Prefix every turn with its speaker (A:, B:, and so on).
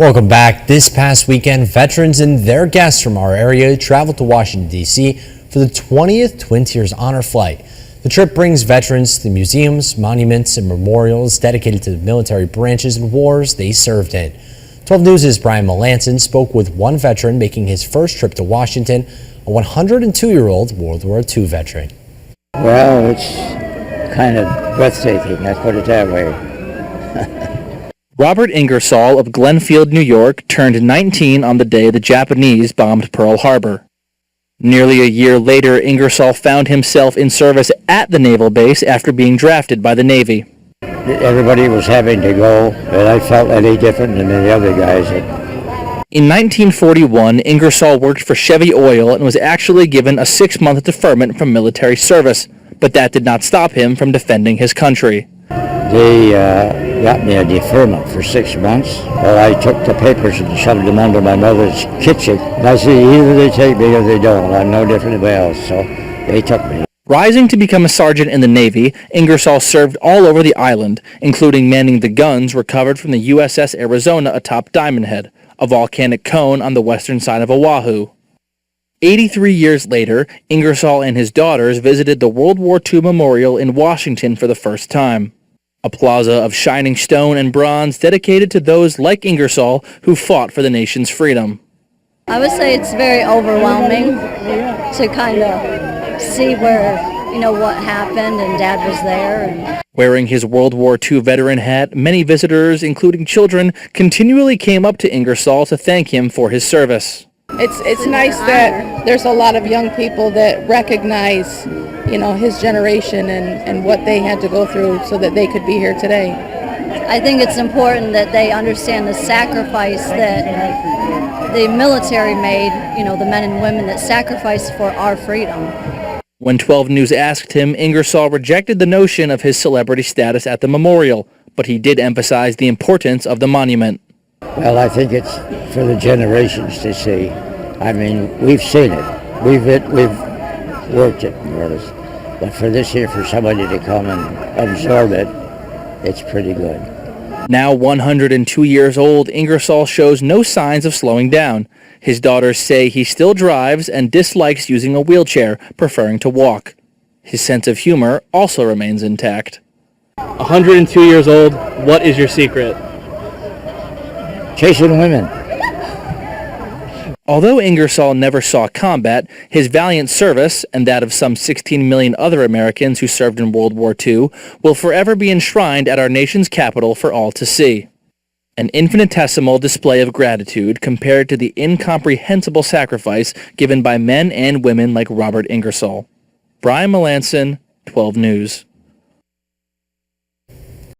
A: Welcome back. This past weekend, veterans and their guests from our area traveled to Washington, D.C. for the 20th Twin Tiers Honor Flight. The trip brings veterans to the museums, monuments, and memorials dedicated to the military branches and wars they served in. 12 News' Brian Melanson spoke with one veteran making his first trip to Washington, a 102-year-old World War II veteran.
B: Well, it's kind of breathtaking, let's put it that way.
C: Robert Ingersoll of Glenfield, New York, turned 19 on the day the Japanese bombed Pearl Harbor. Nearly a year later, Ingersoll found himself in service at the naval base after being drafted by the Navy.
B: Everybody was having to go, and I felt any different than the other guys.
C: In 1941, Ingersoll worked for Chevy Oil and was actually given a 6-month deferment from military service, but that did not stop him from defending his country.
B: They got me a deferment for 6 months. Well, I took the papers and shoved them under my mother's kitchen. And I said, either they take me or they don't. I'm no different than anybody else, so they took me.
C: Rising to become a sergeant in the Navy, Ingersoll served all over the island, including manning the guns recovered from the USS Arizona atop Diamond Head, a volcanic cone on the western side of Oahu. 83 years later, Ingersoll and his daughters visited the World War II Memorial in Washington for the first time. A plaza of shining stone and bronze dedicated to those like Ingersoll who fought for the nation's freedom.
D: I would say it's very overwhelming to kind of see where, what happened, and Dad was there.
C: Wearing his World War II veteran hat, many visitors, including children, continually came up to Ingersoll to thank him for his service.
E: It's nice that there's a lot of young people that recognize, his generation and what they had to go through so that they could be here today.
D: I think it's important that they understand the sacrifice that the military made, the men and women that sacrificed for our freedom.
C: When 12 News asked him, Ingersoll rejected the notion of his celebrity status at the memorial, but he did emphasize the importance of the monument.
B: Well, I think it's for the generations to see. I mean, we've seen it. We've worked it, more or less. But for this here, for somebody to come and absorb it, it's pretty good.
C: Now 102 years old, Ingersoll shows no signs of slowing down. His daughters say he still drives and dislikes using a wheelchair, preferring to walk. His sense of humor also remains intact.
F: 102 years old, what is your secret?
B: Chasing women.
C: Although Ingersoll never saw combat, his valiant service, and that of some 16 million other Americans who served in World War II, will forever be enshrined at our nation's capital for all to see. An infinitesimal display of gratitude compared to the incomprehensible sacrifice given by men and women like Robert Ingersoll. Brian Melanson, 12 News.